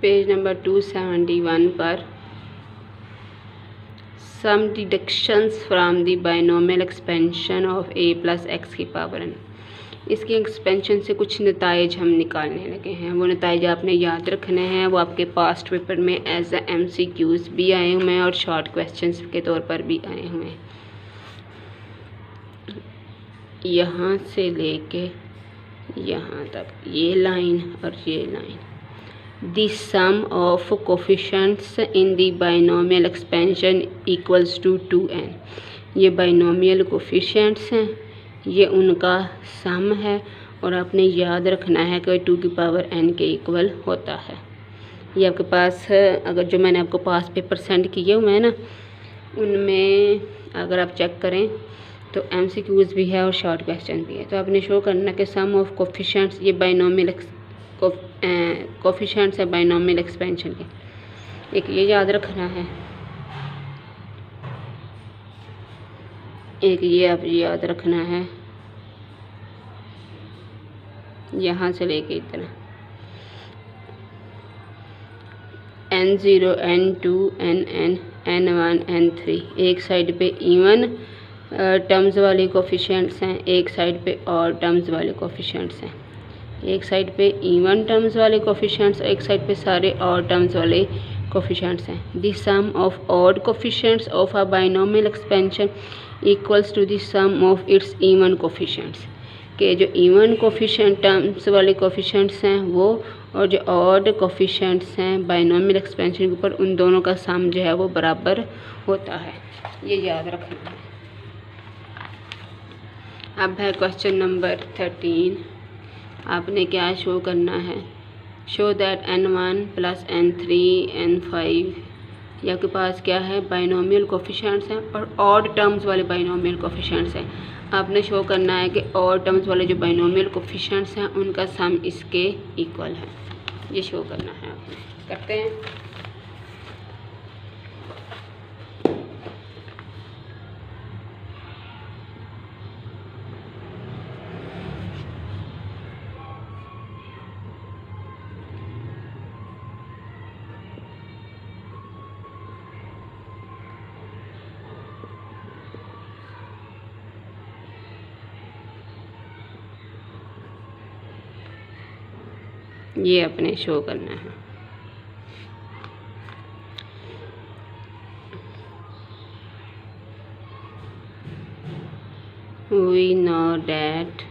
Page number 271 पर some deductions from the binomial expansion of a plus x की power n। इसकी expansion से कुछ नताइज हम निकालने लगे हैं। वो नताइज आपने याद रखने हैं। वो आपके पास्ट पेपर में एज ए MCQs भी आए हुए हैं और शॉर्ट क्वेश्चंस के तौर पर भी आए हुए हैं। यहाँ से लेके यहाँ तक ये लाइन और ये line, the sum of coefficients in the binomial expansion equals to 2n। ये बाइनोमियल कोफिशिएंट्स हैं, ये उनका सम है और आपने याद रखना है कि 2 की पावर n के इक्वल होता है। ये आपके पास अगर जो मैंने आपको पास पेपर सेंड किए हुए हैं ना, उनमें अगर आप चेक करें तो MCQs भी है और शॉर्ट क्वेश्चन भी है। तो आपने शो करना कि सम ऑफ कोफिशिएंट्स, ये बाइनोमियल कोफिशिएंट्स है बाइनोमियल एक्सपेंशन के। एक ये याद रखना है, एक ये आप याद रखना है, यहाँ से लेके इतना n0 n2 nn n1 n3 एक साइड पे इवन टर्म्स वाले कोफिशिएंट्स हैं, एक साइड पे ऑड टर्म्स वाले कोफिशिएंट्स हैं। एक साइड पे इवन टर्म्स वाले कोफिशिएंट्स, एक साइड पे सारे ऑड टर्म्स वाले कोफिशिएंट्स हैं। The sum of odd coefficients of a binomial expansion equals to the sum of its even coefficients. के जो इवन कोफिशिएंट टर्म्स वाले कोफिशिएंट्स हैं वो, और जो ऑड कोफिशिएंट्स हैं बाइनोमियल एक्सपेंशन के ऊपर, उन दोनों का सम जो है वो बराबर होता है। ये याद रखना है। अब है क्वेश्चन नंबर 13। आपने क्या शो करना है, show that n1 plus n3 n5, ये आपके पास क्या है बाइनोमियल कोफिशिएंट्स हैं और ऑड टर्म्स वाले बाइनोमियल कोफिशिएंट्स हैं। आपने शो करना है कि ऑड टर्म्स वाले जो बाइनोमियल कोफिशिएंट्स हैं उनका सम इसके इक्वल है। ये शो करना है आपने, करते हैं। ये अपने शो करना है। We know that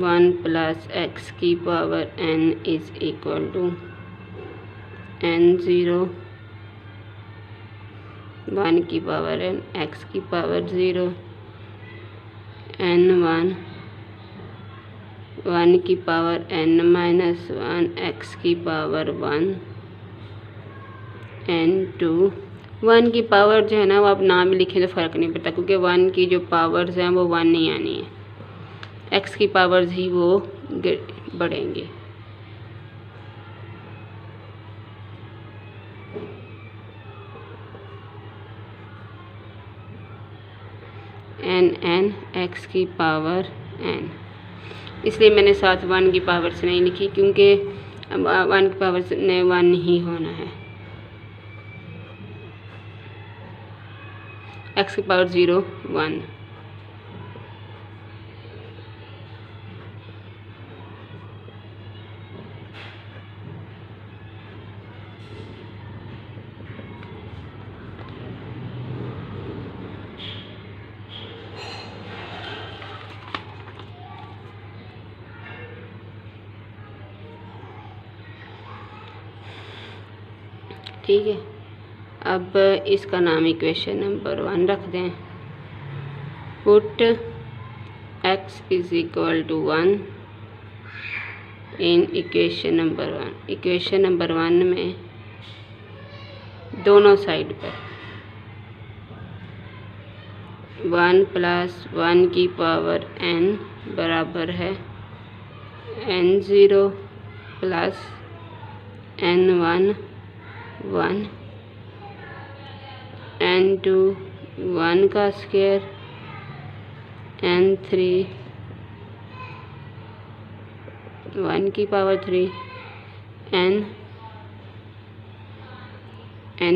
1 plus x की power n is equal to n0 1 की पावर n x की पावर 0 n1 1 की पावर n माइनस 1 x की पावर 1 n2 1 की पावर जो है ना वो आप नाम लिखें तो फ़र्क नहीं पड़ता, क्योंकि 1 की जो पावर्स हैं वो 1 नहीं आनी है, x की पावर्स ही वो बढ़ेंगे। n x की पावर n, इसलिए मैंने साथ 1 की पावर से नहीं लिखी, क्योंकि 1 की पावर ने 1 ही होना है। x की पावर 0 1, ठीक है। अब इसका नाम इक्वेशन नंबर 1 रख दें। Put x is equal to 1 in equation number 1। Equation number 1 में दोनों साइड पर 1 प्लस 1 की पावर n बराबर है n0 प्लस n1 1 n2 1 का स्क्वायर n3 1 की पावर 3 n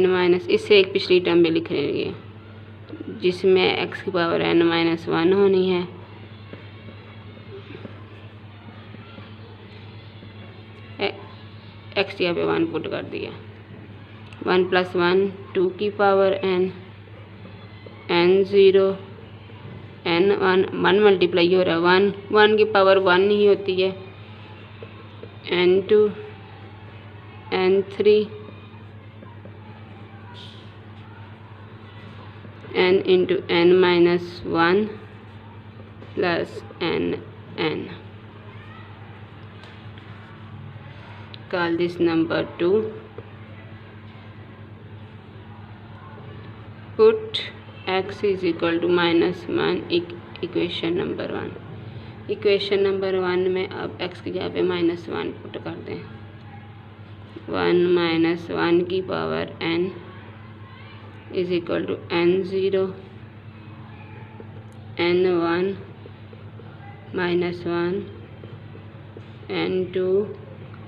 माइनस, इससे एक पिछली टर्म भी लिख लेंगे जिसमें x की पावर n-1 होनी है। x यहाँ पे 1 पुट कर दिया। 1 + 1 2 की power n, n0 n1 1 multiply हो रहा है 1 की पावर 1 ही होती है, n2 n3 n into n-1 plus n। Call this number 2. Put x is equal to -1 equation number 1। Equation number 1 में अब x की जगह पे -1 पुट कर दें। 1 - 1 की power n is equal to n0 n1 -1 n2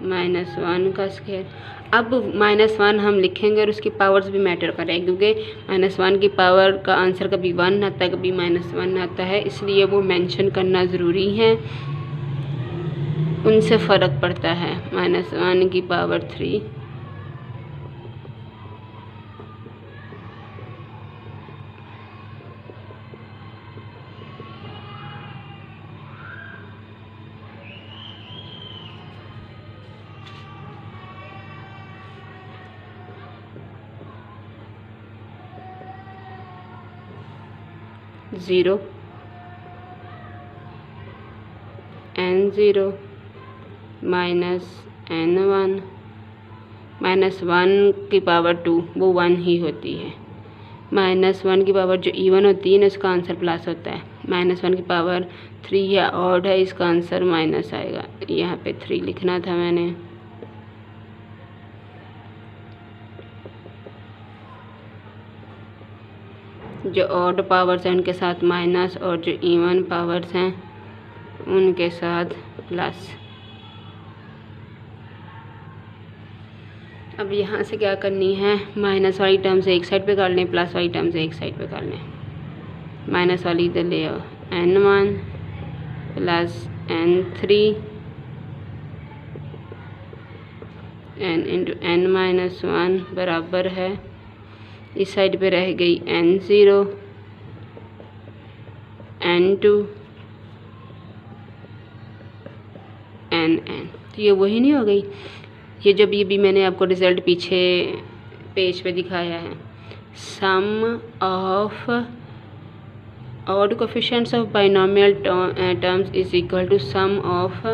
-1 का स्क्वायर। अब -1 हम लिखेंगे और उसकी पावर्स भी मैटर करें, क्योंकि -1 की पावर का आंसर कभी 1 आता है कभी -1 आता है, इसलिए वो मेंशन करना ज़रूरी है, उनसे फ़र्क पड़ता है। -1 की पावर 3 0 n0 -n1 -1 की पावर 2 वो 1 ही होती है। -1 की पावर जो इवन होती है ना इसका आंसर प्लस होता है। -1 की पावर 3 या ऑड है, इसका आंसर माइनस आएगा। यहाँ पे 3 लिखना था मैंने। जो ऑड पावर्स हैं उनके साथ माइनस और जो इवन पावर्स हैं उनके साथ प्लस। अब यहाँ से क्या करनी है, माइनस वाली टर्म से एक साइड पे कर लें, प्लस वाली टर्म से एक साइड पे कर लें। माइनस वाली इधर ले आओ, n1 plus n3 n into n-1 बराबर है, इस साइड पे रह गई n0 n2 n। तो ये वही नहीं हो गई, ये जब ये भी मैंने आपको रिज़ल्ट पीछे पेज पे दिखाया है। Sum of odd coefficients of binomial terms is equal to sum of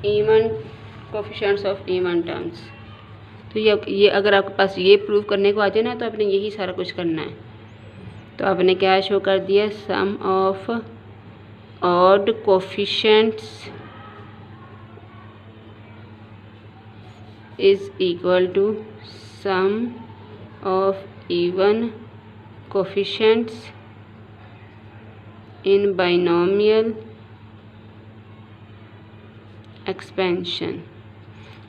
even coefficients of even terms. तो ये अगर आपके पास ये प्रूव करने को आ जाए ना तो आपने यही सारा कुछ करना है। तो आपने क्या शो कर दिया, sum of odd coefficients is equal to sum of even coefficients in binomial expansion.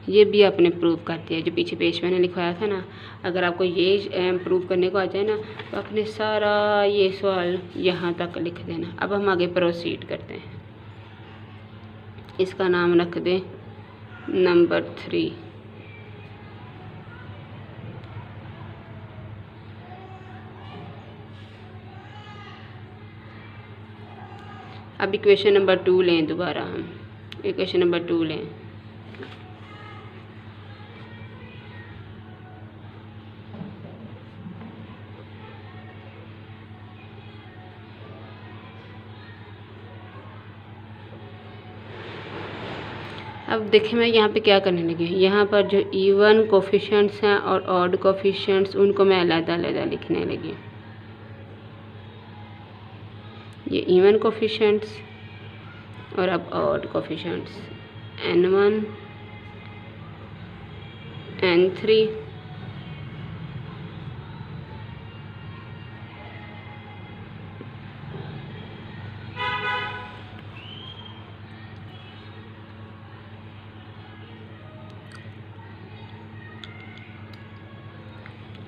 ये भी आपने प्रूव कर दिया, जो पीछे पेज मैंने लिखवाया था ना। अगर आपको ये प्रूव करने को आ जाए ना तो आपने सारा ये सवाल यहाँ तक लिख देना। अब हम आगे प्रोसीड करते हैं, इसका नाम रख दें नंबर 3। अब इक्वेशन नंबर 2 लें, दोबारा हम इक्वेशन नंबर 2 लें। अब देखिए मैं यहाँ पे क्या करने लगी, यहाँ पर जो इवन कोफिशिएंट्स हैं और ऑड कोफिशिएंट्स उनको मैं अलग-अलग लिखने लगी। ये इवन कोफिशिएंट्स और अब odd coefficients, n1 n3 n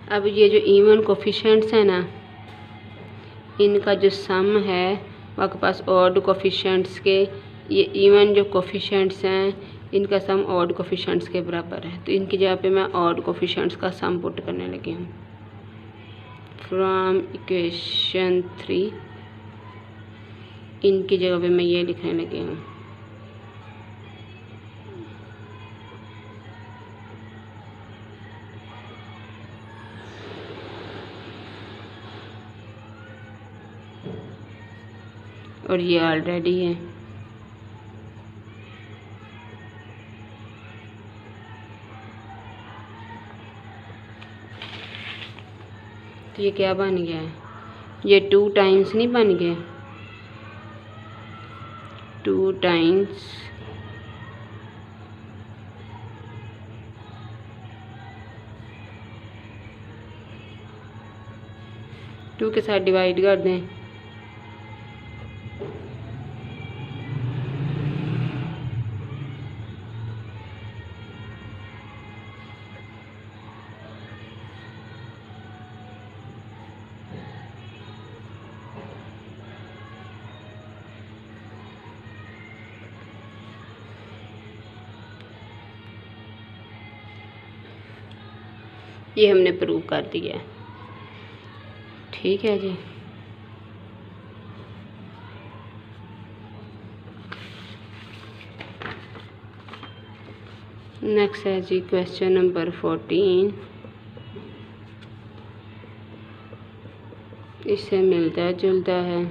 अब ये जो इवन कोफिशिएंट्स हैं ना, इनका जो सम है वो आपके पास ऑड कोफिशिएंट्स के, ये इवन जो कोफिशिएंट्स हैं इनका सम ऑड कोफिशिएंट्स के बराबर है। तो इनकी जगह पे मैं ऑड कोफिशिएंट्स का सम पुट करने लगी हूँ। फ्रॉम इक्वेशन 3 इनकी जगह पे मैं ये लिखने लगी हूँ। और ये ऑलरेडी है। तो ये क्या बन गया है, ये 2 टाइम्स नहीं बन गया, 2 टाइम्स टू के साथ डिवाइड कर दें, ये हमने प्रूव कर दिया है। ठीक है जी। नेक्स्ट है जी क्वेश्चन नंबर 14। इससे मिलता जुलता है।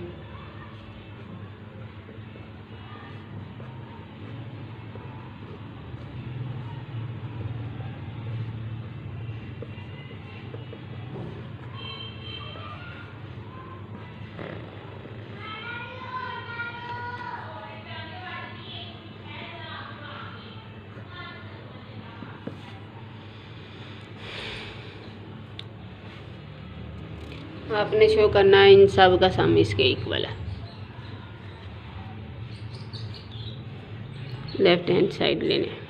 आपने शो करना है इन सब का सम इसके इक्वल है। लेफ्ट हैंड साइड लेने,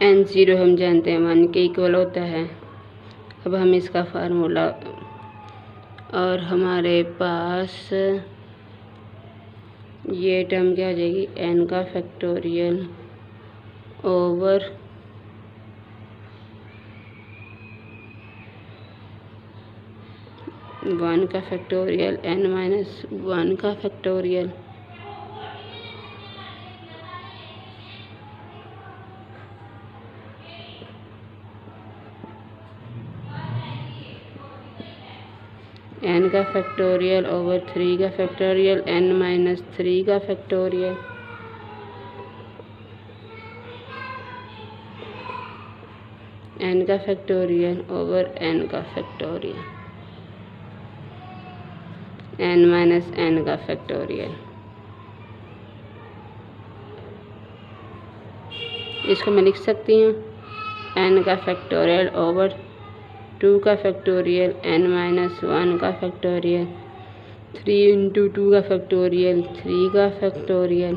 n0 हम जानते हैं 1 के इक्वल होता है। अब हम इसका फार्मूला, और हमारे पास ये टर्म क्या आ जाएगी, n का फैक्टोरियल ओवर वन का फैक्टोरियल n-1 का फैक्टोरियल n का फैक्टोरियल ओवर 3 का फैक्टोरियल n-3 का फैक्टोरियल n का फैक्टोरियल ओवर n का फैक्टोरियल n-n का फैक्टोरियल। इसको मैं लिख सकती हूँ n का फैक्टोरियल ओवर 2 का फैक्टोरियल n-1 का फैक्टोरियल 3 इंटू 2 का फैक्टोरियल 3 का फैक्टोरियल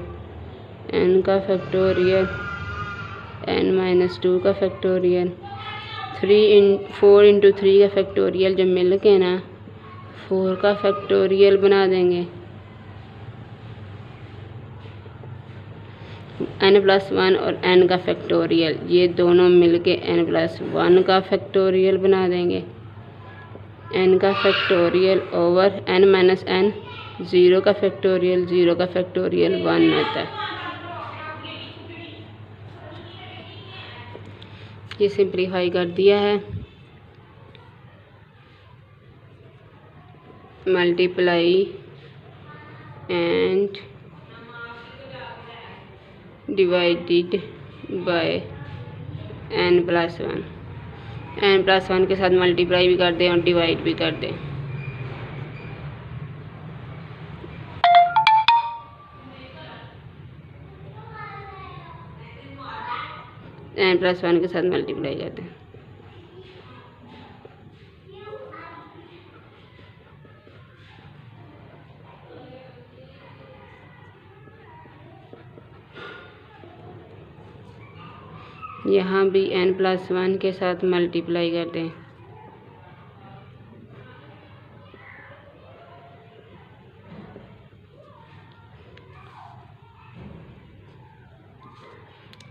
n का फैक्टोरियल n-2 का फैक्टोरियल 4 इंटू 3 का फैक्टोरियल जब मिल के ना 4 का फैक्टोरियल बना देंगे, n+1 और n का फैक्टोरियल ये दोनों मिलके n+1 का फैक्टोरियल बना देंगे। n का फैक्टोरियल ओवर n-n 0 का फैक्टोरियल 0 का फैक्टोरियल 1 होता है। ये सिंप्लीफाई कर दिया है, multiply and divided by n+1। n+1 के साथ मल्टीप्लाई भी कर दें और डिवाइड भी कर दें। n+1 के साथ मल्टीप्लाई कर दें। यहाँ भी n+1 के साथ मल्टीप्लाई कर दें।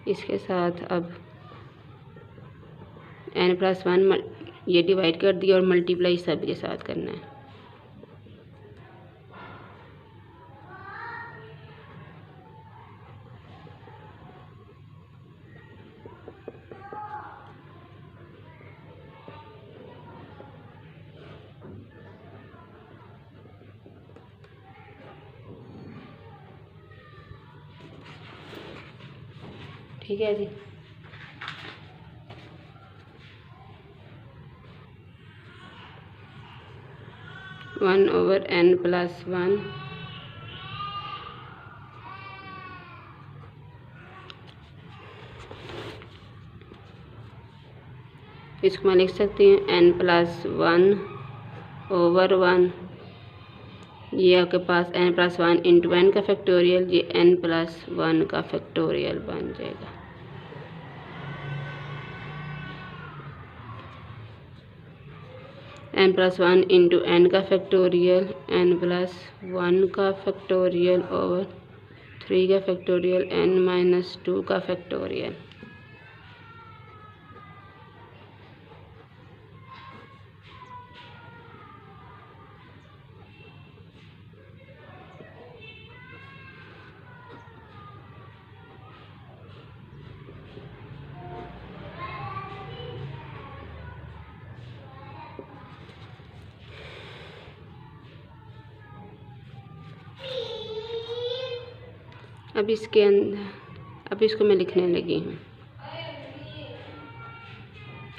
इसके साथ अब n+1 ये डिवाइड कर दिया और मल्टीप्लाई सब के साथ करना है। ठीक है जी। वन ओवर n+1 इसको मैं लिख सकती हूँ n+1 ओवर 1। ये आपके पास n+1 इंटू n का फैक्टोरियल, ये n+1 का फैक्टोरियल बन जाएगा। n+1 इंटू n का फैक्टोरियल, n+1 का फैक्टोरियल ओवर 3 का फैक्टोरियल, n-2 का फैक्टोरियल। अब इसके अंदर अब इसको मैं लिखने लगी हूँ।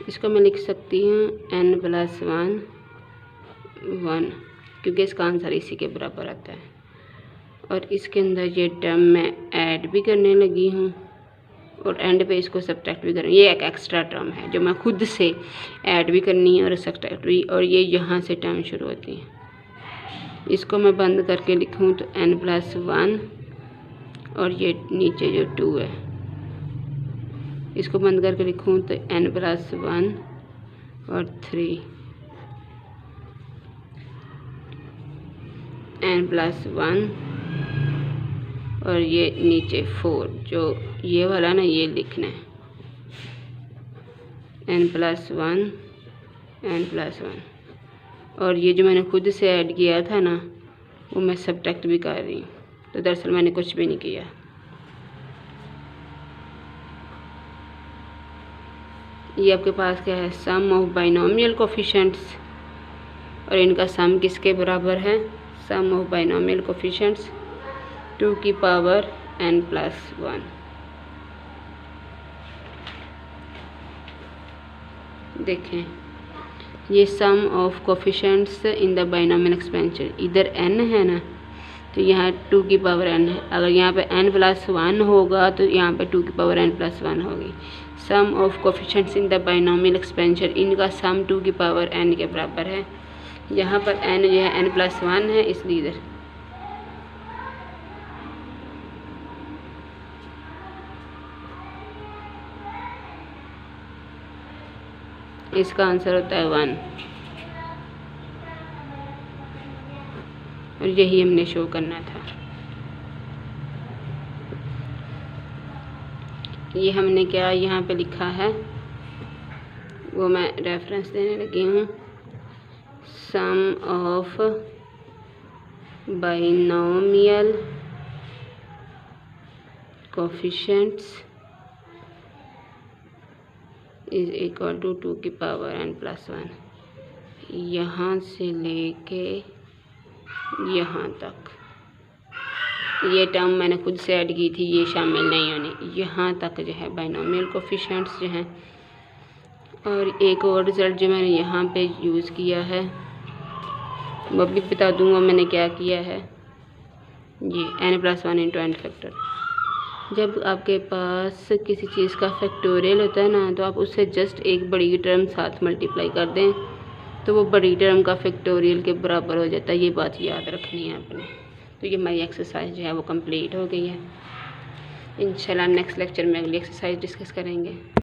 इसको मैं लिख सकती हूँ n+1 1, क्योंकि इसका आंसर इसी के बराबर आता है। और इसके अंदर ये टर्म मैं ऐड भी करने लगी हूँ और एंड पे इसको सब्ट्रैक्ट भी करूँ। ये एक एक्स्ट्रा टर्म है जो मैं खुद से ऐड भी करनी है और सब्ट्रैक्ट भी, और ये यहाँ से टर्म शुरू होती है। इसको मैं बंद करके लिखूँ तो n+1 और ये नीचे जो 2 है इसको बंद करके लिखूँ तो n+1 और 3, n+1 और ये नीचे 4, जो ये वाला ना ये लिखना है n+1 और ये जो मैंने खुद से ऐड किया था ना वो मैं सब्ट्रैक्ट भी कर रही हूँ। तो दरअसल मैंने कुछ भी नहीं किया। ये आपके पास क्या है, सम ऑफ बाइनोमियल कोफिशिएंट्स, और इनका सम किसके बराबर है, सम ऑफ बाइनोमियल कोफिशिएंट्स 2 की पावर n+1। देखें ये sum of coefficients in the binomial expansion, इधर n है ना तो यहाँ 2 की पावर n है। अगर यहाँ पे n+1 होगा तो यहाँ पे 2 की पावर n+1 होगी। Sum of coefficients in the binomial expansion, इनका सम 2 की पावर n के बराबर है। यहाँ पर n जो है n+1 है, इसलिए इधर इसका आंसर होता है 1, और यही हमने शो करना था। ये हमने क्या यहाँ पे लिखा है वो मैं रेफरेंस देने लगी हूँ। Sum of binomial coefficients is equal to 2 की पावर n+1, यहाँ से लेके यहाँ तक। ये टर्म मैंने खुद से ऐड की थी, ये शामिल नहीं होनी। यहाँ तक जो है बाइनोमियल कोफिशिएंट्स जो हैं। और एक और रिज़ल्ट जो मैंने यहाँ पे यूज़ किया है वो भी बता दूँगा मैंने क्या किया है। ये n+1 इंटू n फैक्टर। जब आपके पास किसी चीज़ का फैक्टोरियल होता है ना, तो आप उससे जस्ट एक बड़ी टर्म साथ मल्टीप्लाई कर दें तो वो बड़ी टर्म का फैक्टोरियल के बराबर हो जाता है। ये बात याद रखनी है आपने। तो ये हमारी एक्सरसाइज जो है वो कंप्लीट हो गई है। इंशाल्लाह नेक्स्ट लेक्चर में अगली एक्सरसाइज डिस्कस करेंगे।